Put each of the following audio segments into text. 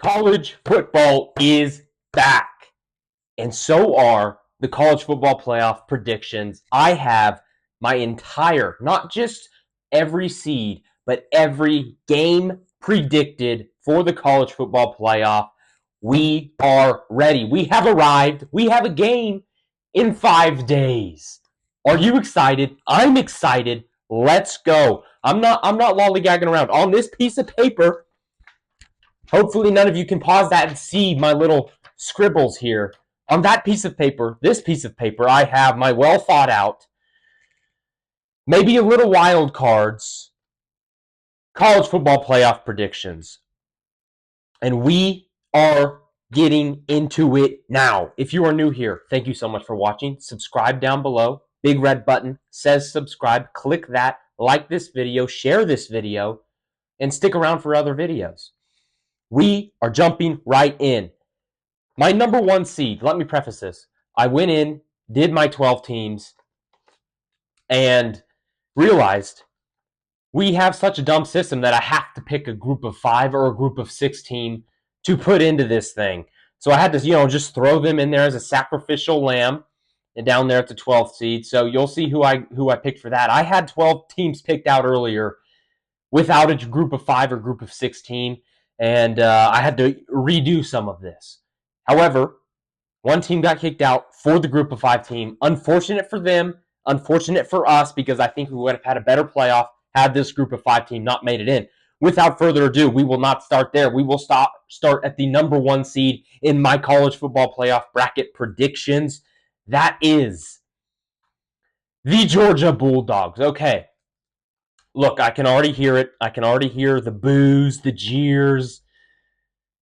College football is back, and so are the college football playoff predictions. I have my entire, not just every seed, but every game predicted for the college football playoff. We are ready. We have arrived. We have a game in 5 days. Are you excited? I'm excited. Let's go. I'm not lollygagging around. On this piece of paper, hopefully none of you can pause that and see my little scribbles here. On that piece of paper, this piece of paper, I have my well thought out, maybe a little wild cards, college football playoff predictions. And we are getting into it now. If you are new here, thank you so much for watching. Subscribe down below. Big red button says subscribe. Click that, like this video, share this video, and stick around for other videos. We are jumping right in. My number one seed, let me preface this. I went in, did my 12 teams, and realized we have such a dumb system that I have to pick a group of 5 or a group of 16 to put into this thing. So I had to, just throw them in there as a sacrificial lamb and down there at the 12th seed. So you'll see who I picked for that. I had 12 teams picked out earlier without a group of 5 or group of 16, and I had to redo some of this. However, one team got kicked out for the group of 5 team. Unfortunate for them, unfortunate for us, because I think we would have had a better playoff had this group of 5 team not made it in. Without further ado, we will not start there. We will start at the number 1 seed in my college football playoff bracket predictions. That is the Georgia Bulldogs. Okay. Look, I can already hear it. I can already hear the boos, the jeers.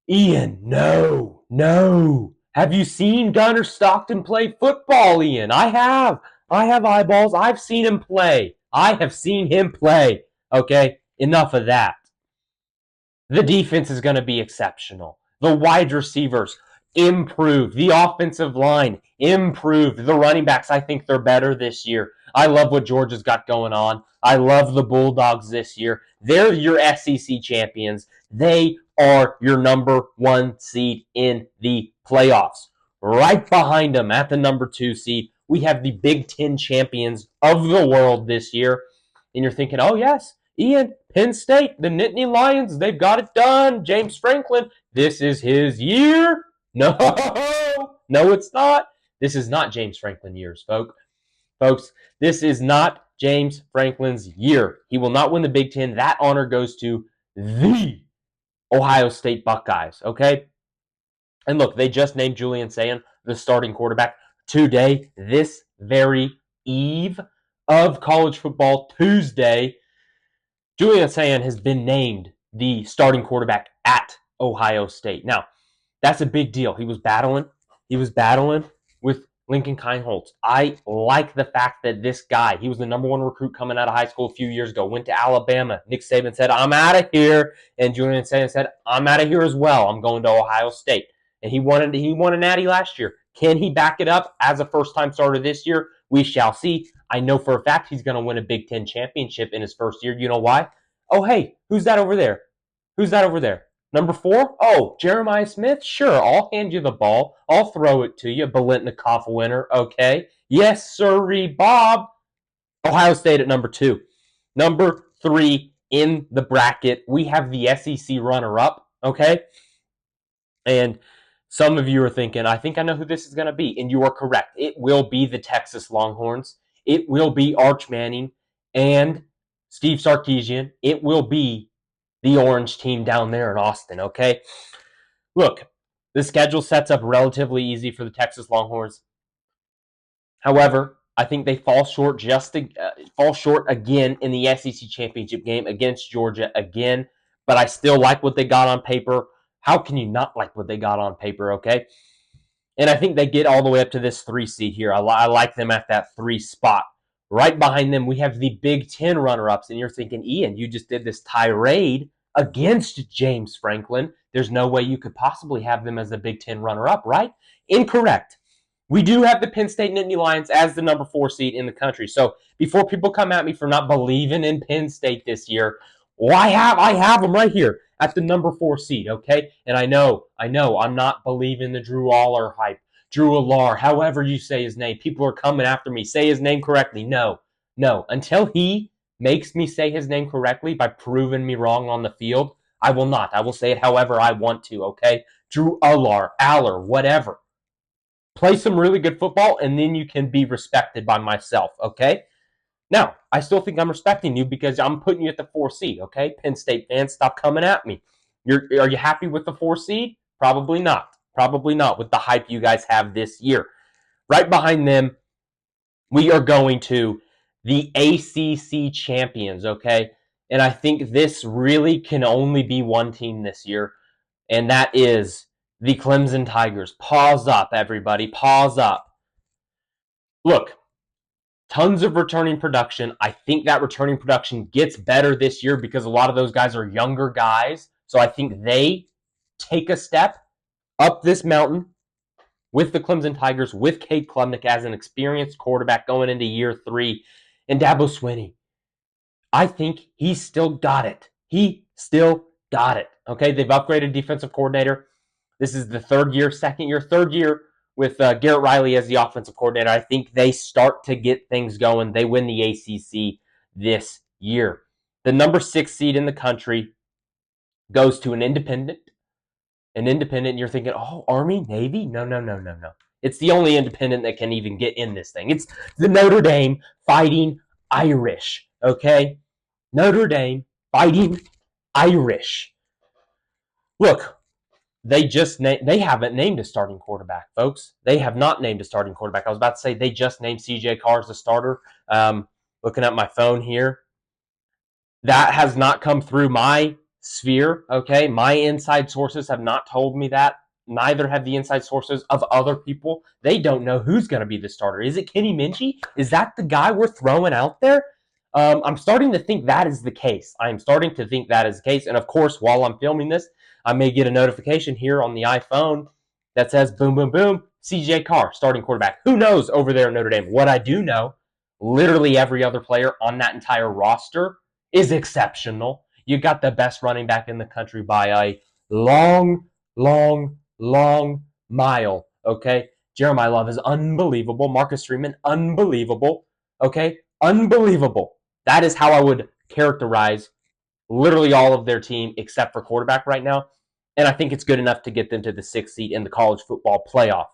Ian, no. Have you seen Gunnar Stockton play football, Ian? I have. I have eyeballs. I've seen him play. Okay, enough of that. The defense is going to be exceptional. The wide receivers improved. The offensive line improved. The running backs, I think they're better this year. I love what Georgia's got going on. I love the Bulldogs this year. They're your SEC champions. They are your number 1 seed in the playoffs. Right behind them at the number 2 seed, we have the Big Ten champions of the world this year. And you're thinking, oh, yes, Ian, Penn State, the Nittany Lions, they've got it done. James Franklin, this is his year. No, it's not. This is not James Franklin years, folks. This is not James Franklin's year. He will not win the Big Ten. That honor goes to the Ohio State Buckeyes, okay? And look, they just named Julian Sayin the starting quarterback today, this very eve of college football Tuesday. Julian Sayin has been named the starting quarterback at Ohio State. Now, that's a big deal. He was battling with Lincoln Kienholz. I like the fact that this guy, he was the number 1 recruit coming out of high school a few years ago, went to Alabama. Nick Saban said, I'm out of here. And Julian Sayin said, I'm out of here as well. I'm going to Ohio State. And he won a natty last year. Can he back it up as a first-time starter this year? We shall see. I know for a fact he's going to win a Big Ten championship in his first year. You know why? Oh, hey, who's that over there? Number 4? Oh, Jeremiah Smith? Sure, I'll hand you the ball. I'll throw it to you. Biletnikoff winner, okay? Yes, sirree, Bob. Ohio State at number 2. Number 3 in the bracket, we have the SEC runner-up, okay? And some of you are thinking, I think I know who this is going to be. And you are correct. It will be the Texas Longhorns. It will be Arch Manning and Steve Sarkisian. It will be the orange team down there in Austin, okay? Look, the schedule sets up relatively easy for the Texas Longhorns. However, I think they fall short again in the SEC championship game against Georgia again. But I still like what they got on paper. How can you not like what they got on paper, okay? And I think they get all the way up to this 3 seed here. I like them at that 3 spot. Right behind them, we have the Big Ten runner-ups. And you're thinking, Ian, you just did this tirade against James Franklin. There's no way you could possibly have them as the Big Ten runner-up, right? Incorrect. We do have the Penn State Nittany Lions as the number 4 seed in the country. So before people come at me for not believing in Penn State this year, Well, I have them right here at the number 4 seed, okay? And I know, I'm not believing the Drew Aller hype. Drew Aller, however you say his name. People are coming after me. Say his name correctly. No. Until he makes me say his name correctly by proving me wrong on the field, I will not. I will say it however I want to, okay? Drew Aller, whatever. Play some really good football, and then you can be respected by myself, okay? Now, I still think I'm respecting you because I'm putting you at the 4 seed, okay? Penn State fans, stop coming at me. Are you happy with the 4 seed? Probably not. Probably not with the hype you guys have this year. Right behind them, we are going to the ACC champions, okay? And I think this really can only be one team this year, and that is the Clemson Tigers. Pause up, everybody. Pause up. Look, tons of returning production. I think that returning production gets better this year because a lot of those guys are younger guys. So I think they take a step up this mountain with the Clemson Tigers, with Cade Klubnik as an experienced quarterback going into year 3, and Dabo Swinney. I think he's still got it. He still got it. Okay, they've upgraded defensive coordinator. This is the third year with Garrett Riley as the offensive coordinator. I think they start to get things going. They win the ACC this year. The number 6 seed in the country goes to an independent. An independent, you're thinking, oh, Army, Navy? No. It's the only independent that can even get in this thing. It's the Notre Dame Fighting Irish, okay? Notre Dame Fighting Irish. Look, they haven't named a starting quarterback, folks. They have not named a starting quarterback. I was about to say they just named CJ Carr as the starter. Looking at my phone here, that has not come through my sphere. Okay, my inside sources have not told me that. Neither have the inside sources of other people. They don't know who's going to be the starter. Is it Kenny Minchie? Is that the guy we're throwing out there? I'm starting to think that is the case. I'm starting to think that is the case. And of course, while I'm filming this, I may get a notification here on the iPhone that says boom, boom, boom, CJ Carr, starting quarterback. Who knows over there in Notre Dame? What I do know, literally every other player on that entire roster is exceptional. You got the best running back in the country by a long, long, long mile. Okay. Jeremiah Love is unbelievable. Marcus Freeman, unbelievable. Okay. Unbelievable. That is how I would characterize literally all of their team except for quarterback right now. And I think it's good enough to get them to the 6th seed in the college football playoff.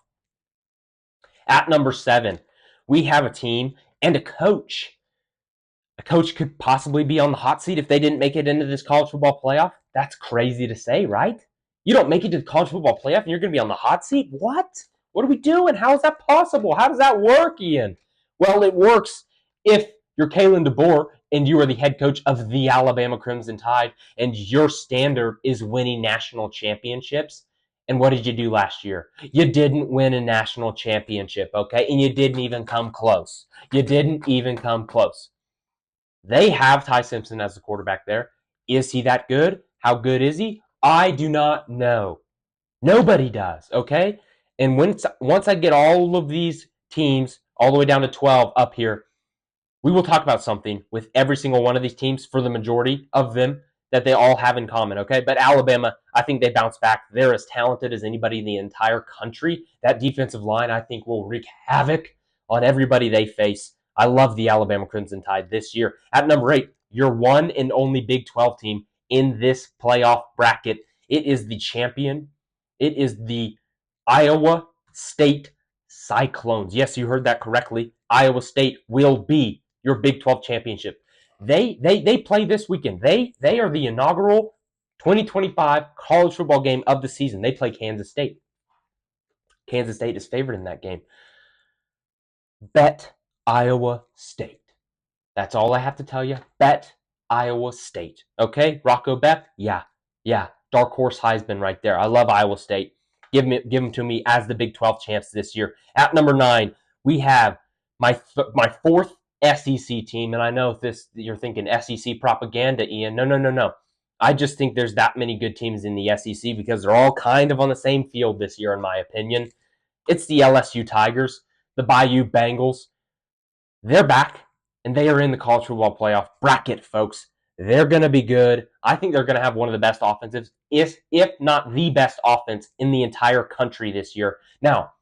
At number 7, we have a team and a coach. A coach could possibly be on the hot seat if they didn't make it into this college football playoff. That's crazy to say, right? You don't make it to the college football playoff and you're going to be on the hot seat? What? What are we doing? How is that possible? How does that work, Ian? Well, it works if you're Kalen DeBoer and you are the head coach of the Alabama Crimson Tide and your standard is winning national championships. And what did you do last year? You didn't win a national championship, okay? And you didn't even come close. You didn't even come close. They have Ty Simpson as the quarterback there. Is he that good? How good is he? I do not know. Nobody does, okay? And once I get all of these teams all the way down to 12 up here, we will talk about something with every single one of these teams for the majority of them that they all have in common, okay? But Alabama, I think they bounce back. They're as talented as anybody in the entire country. That defensive line, I think, will wreak havoc on everybody they face. I love the Alabama Crimson Tide this year. At number 8, your one and only Big 12 team in this playoff bracket. It is the champion. It is the Iowa State Cyclones. Yes, you heard that correctly. Iowa State will be your Big 12 championship. They play this weekend. They are the inaugural 2025 college football game of the season. They play Kansas State. Kansas State is favored in that game. Bet Iowa State. That's all I have to tell you. Bet Iowa State. Okay? Rocco Beck? Yeah. Dark horse Heisman right there. I love Iowa State. Give them to me as the Big 12 champs this year. At number 9, we have my 4th SEC team. And I know this you're thinking SEC propaganda, Ian. No. I just think there's that many good teams in the SEC because they're all kind of on the same field this year, in my opinion. It's the LSU Tigers, the Bayou Bengals. They're back, and they are in the college football playoff bracket, folks. They're going to be good. I think they're going to have one of the best offensives, if not the best offense in the entire country this year. Now,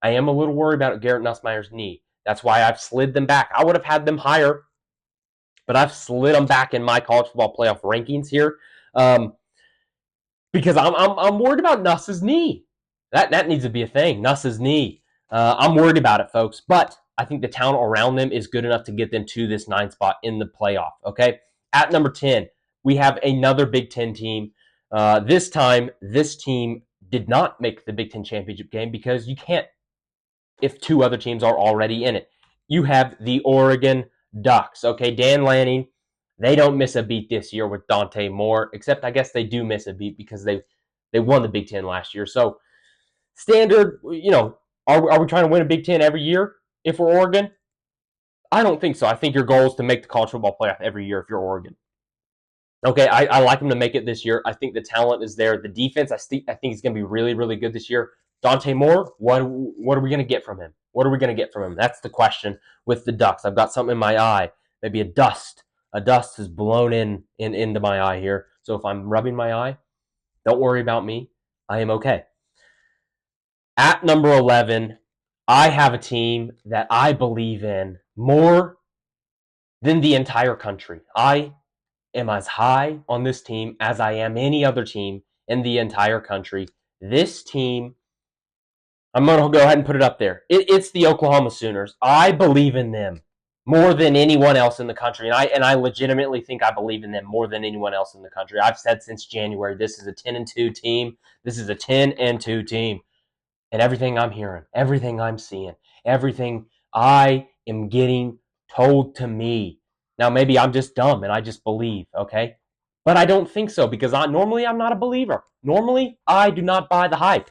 I am a little worried about Garrett Nussmeier's knee. That's why I've slid them back. I would have had them higher, but I've slid them back in my college football playoff rankings here, because I'm worried about Nuss's knee. That needs to be a thing. Nuss's knee. I'm worried about it, folks. But I think the talent around them is good enough to get them to this 9 spot in the playoff. Okay. At number 10, we have another Big Ten team. This time, this team did not make the Big Ten championship game because you can't if two other teams are already in it. You have the Oregon Ducks. Okay, Dan Lanning, they don't miss a beat this year with Dante Moore, except I guess they do miss a beat because they won the Big Ten last year. So standard, are we trying to win a Big Ten every year if we're Oregon? I don't think so. I think your goal is to make the college football playoff every year if you're Oregon. Okay, I like them to make it this year. I think the talent is there. The defense, I think is going to be really, really good this year. Dante Moore, what are we going to get from him? What are we going to get from him? That's the question with the Ducks. I've got something in my eye. Maybe a dust. A dust is blown into my eye here. So if I'm rubbing my eye, don't worry about me. I am okay. At number 11, I have a team that I believe in more than the entire country. I am as high on this team as I am any other team in the entire country. This team, I'm going to go ahead and put it up there. It's the Oklahoma Sooners. I believe in them more than anyone else in the country, and I legitimately think I believe in them more than anyone else in the country. I've said since January, this is a 10-2 team. This is a 10-2 team. And everything I'm hearing, everything I'm seeing, everything I am getting told to me. Now, maybe I'm just dumb and I just believe, okay? But I don't think so because normally I'm not a believer. Normally, I do not buy the hype.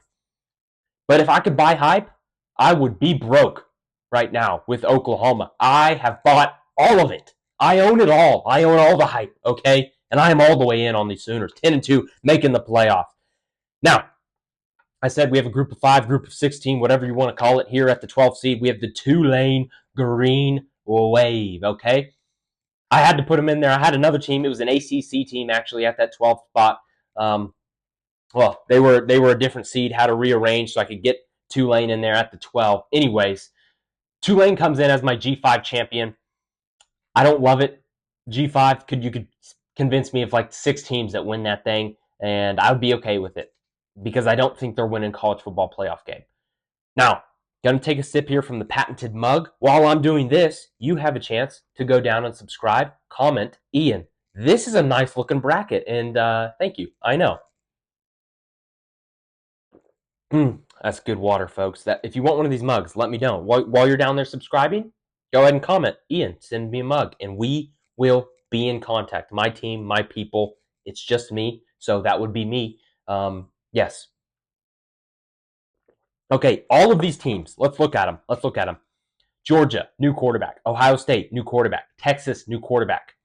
But if I could buy hype, I would be broke right now with Oklahoma. I have bought all of it. I own it all. I own all the hype, okay? And I am all the way in on these Sooners, 10-2, making the playoff. Now, I said we have a group of 5, group of 16, whatever you want to call it. Here at the 12th seed, we have the Tulane Green Wave, okay? I had to put them in there. I had another team. It was an ACC team, actually, at that 12th spot. Well, they were a different seed, had to rearrange so I could get Tulane in there at the 12. Anyways, Tulane comes in as my G5 champion. I don't love it. G5, you could convince me of like 6 teams that win that thing, and I would be okay with it because I don't think they're winning college football playoff game. Now, going to take a sip here from the patented mug. While I'm doing this, you have a chance to go down and subscribe, comment, Ian. This is a nice looking bracket, and thank you. I know. That's good water, folks. That if you want one of these mugs, let me know. While you're down there subscribing, go ahead and comment. Ian, send me a mug, and we will be in contact. My team, my people. It's just me, so that would be me. Yes. Okay, all of these teams. Let's look at them. Georgia, new quarterback. Ohio State, new quarterback. Texas, new quarterback.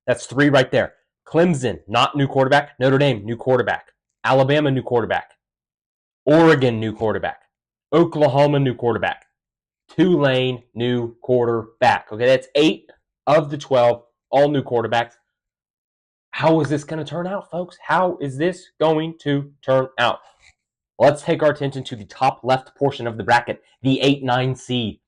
That's 3 right there. Clemson, not new quarterback. Notre Dame, new quarterback. Alabama, new quarterback. Oregon, new quarterback. Oklahoma, new quarterback. Tulane, new quarterback. Okay, that's 8 of the 12, all new quarterbacks. How is this going to turn out, folks? How is this going to turn out? Let's take our attention to the top left portion of the bracket, the 8-9 seed.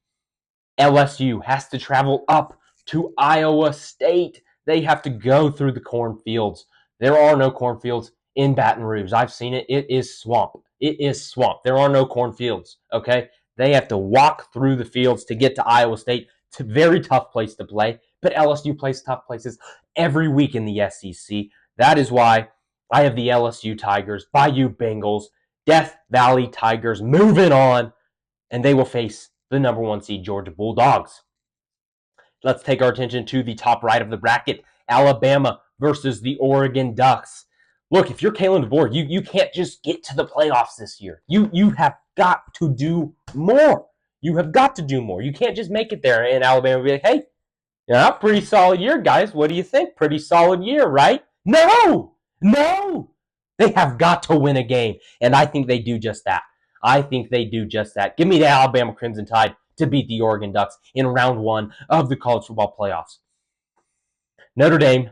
LSU has to travel up to Iowa State. They have to go through the cornfields. There are no cornfields in Baton Rouge. I've seen it. It is swamp. It is swamp. There are no cornfields, okay? They have to walk through the fields to get to Iowa State. It's a very tough place to play, but LSU plays tough places every week in the SEC. That is why I have the LSU Tigers, Bayou Bengals, Death Valley Tigers moving on, and they will face the number 1 seed Georgia Bulldogs. Let's take our attention to the top right of the bracket, Alabama versus the Oregon Ducks. Look, if you're Kalen DeBoer, you can't just get to the playoffs this year. You have got to do more. You have got to do more. You can't just make it there and Alabama be like, hey, yeah, pretty solid year, guys. What do you think? Pretty solid year, right? No. They have got to win a game, and I think they do just that. Give me the Alabama Crimson Tide to beat the Oregon Ducks in round 1 of the college football playoffs. Notre Dame,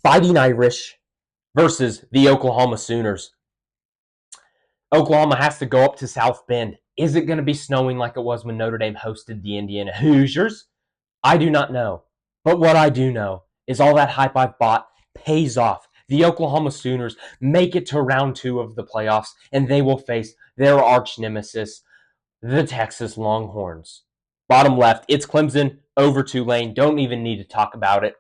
Fighting Irish versus the Oklahoma Sooners. Oklahoma has to go up to South Bend. Is it going to be snowing like it was when Notre Dame hosted the Indiana Hoosiers? I do not know. But what I do know is all that hype I've bought pays off. The Oklahoma Sooners make it to round 2 of the playoffs, and they will face their arch nemesis, the Texas Longhorns. Bottom left, it's Clemson over Tulane. Don't even need to talk about it.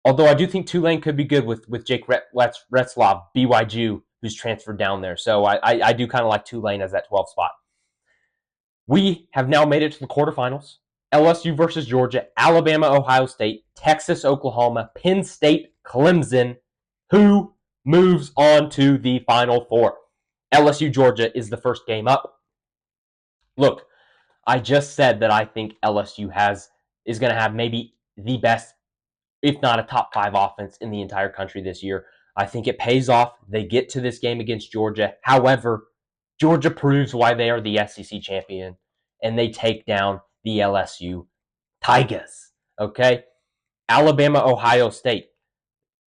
Although I do think Tulane could be good with Jake Retzlaff, BYU, who's transferred down there. So I do kind of like Tulane as that 12 spot. We have now made it to the quarterfinals. LSU versus Georgia, Alabama, Ohio State, Texas, Oklahoma, Penn State, Clemson. Who moves on to the Final Four? LSU, Georgia is the first game up. Look, I just said that I think LSU is going to have maybe the best, if not a top 5 offense in the entire country this year. I think it pays off. They get to this game against Georgia. However, Georgia proves why they are the SEC champion, and they take down the LSU Tigers. Okay? Alabama, Ohio State.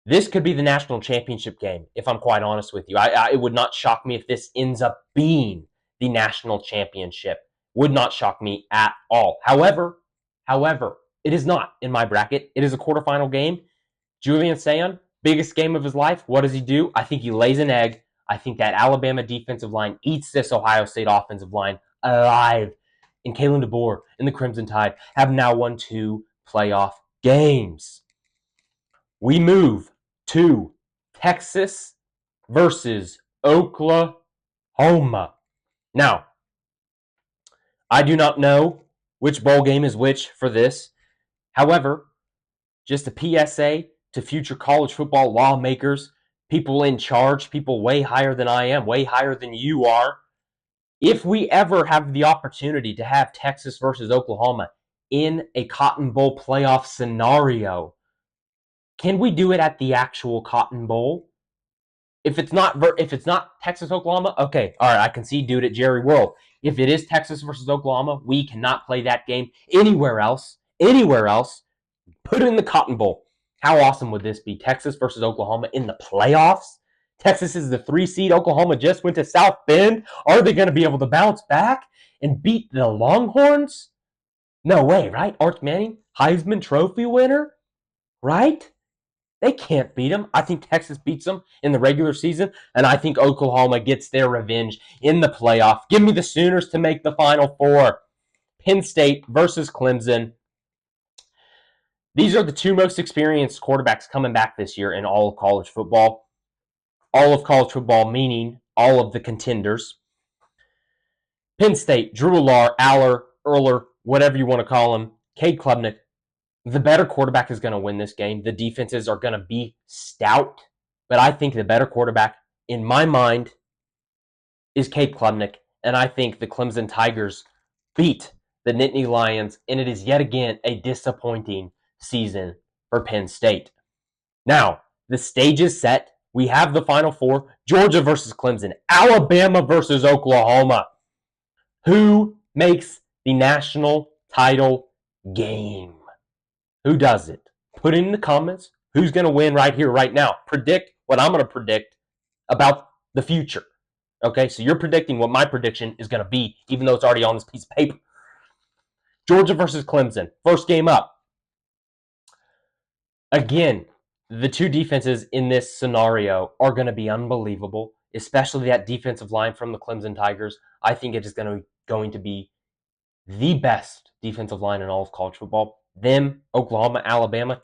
This could be the national championship game, if I'm quite honest with you. It would not shock me if this ends up being the national championship. Would not shock me at all. However, it is not in my bracket. It is a quarterfinal game. Julian Sayin, biggest game of his life. What does he do? I think he lays an egg. I think that Alabama defensive line eats this Ohio State offensive line alive. And Kalen DeBoer and the Crimson Tide have now won 2 playoff games. We move to Texas versus Oklahoma. Now, I do not know which bowl game is which for this. However, just a PSA to future college football lawmakers, people in charge, people way higher than I am, way higher than you are. If we ever have the opportunity to have Texas versus Oklahoma in a Cotton Bowl playoff scenario, can we do it at the actual Cotton Bowl? If it's not Texas Oklahoma, okay, all right, I can see do it at Jerry World. If it is Texas versus Oklahoma, we cannot play that game anywhere else. Put it in the Cotton Bowl. How awesome would this be? Texas versus Oklahoma in the playoffs? Texas is the 3 seed. Oklahoma just went to South Bend. Are they going to be able to bounce back and beat the Longhorns? No way, right? Arch Manning, Heisman Trophy winner, right? They can't beat them. I think Texas beats them in the regular season, and I think Oklahoma gets their revenge in the playoff. Give me the Sooners to make the Final Four. Penn State versus Clemson. These are the 2 most experienced quarterbacks coming back this year in all of college football. All of college football meaning all of the contenders. Penn State, Drew Aller, whatever you want to call him, Cade Klubnik. The better quarterback is going to win this game. The defenses are going to be stout, but I think the better quarterback, in my mind, is Cade Klubnik, and I think the Clemson Tigers beat the Nittany Lions, and it is yet again a disappointing season for Penn State. Now, the stage is set. We have the Final Four. Georgia versus Clemson. Alabama versus Oklahoma. Who makes the national title game? Who does it? Put it in the comments. Who's going to win right here, right now? Predict what I'm going to predict about the future. Okay, so you're predicting what my prediction is going to be, even though it's already on this piece of paper. Georgia versus Clemson. First game up. Again, the 2 defenses in this scenario are going to be unbelievable, especially that defensive line from the Clemson Tigers. I think it is going to be the best defensive line in all of college football. Them, Oklahoma, Alabama,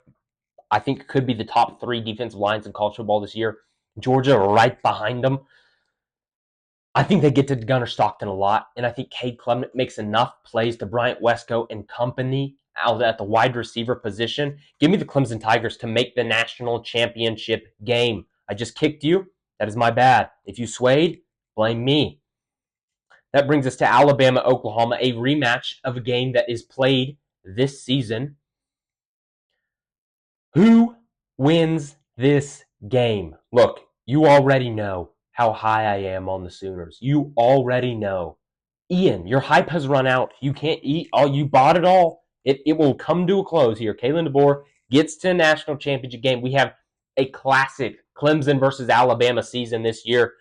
I think could be the top 3 defensive lines in college football this year. Georgia right behind them. I think they get to Gunnar Stockton a lot, and I think Cade Klubnik makes enough plays to Bryant Wesco and company out at the wide receiver position. Give me the Clemson Tigers to make the national championship game. I just kicked you. That is my bad. If you swayed, blame me. That brings us to Alabama, Oklahoma, a rematch of a game that is played this season. Who wins this game? Look, you already know how high I am on the Sooners. You already know. Ian, your hype has run out. You can't eat all. You bought it all. It will come to a close here. Kalen DeBoer gets to a national championship game. We have a classic Clemson versus Alabama season this year.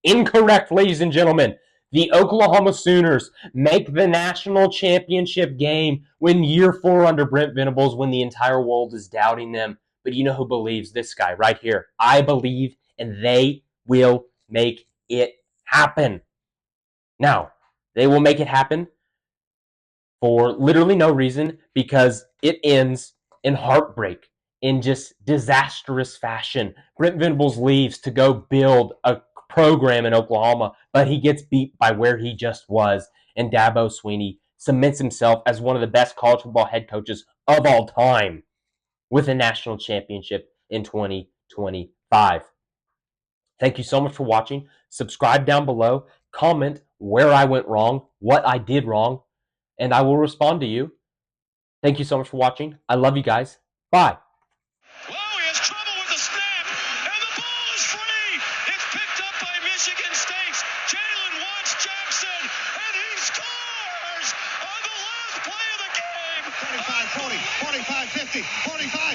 Incorrect, ladies and gentlemen. The Oklahoma Sooners make the national championship game when year 4 under Brent Venables, when the entire world is doubting them. But you know who believes? This guy right here. I believe, and they will make it happen. Now, they will make it happen for literally no reason, because it ends in heartbreak, in just disastrous fashion. Brent Venables leaves to go build a program in Oklahoma, but he gets beat by where he just was, and Dabo Swinney cements himself as one of the best college football head coaches of all time with a national championship in 2025. Thank you so much for watching. Subscribe down below. Comment where I went wrong, what I did wrong, and I will respond to you. Thank you so much for watching. I love you guys. Bye. Whoa, he has trouble with the snap, and the ball is free. It's picked up by Michigan State's Jalen Watts Jackson, and he scores on the last play of the game. 45, 40, 45, 50, 45.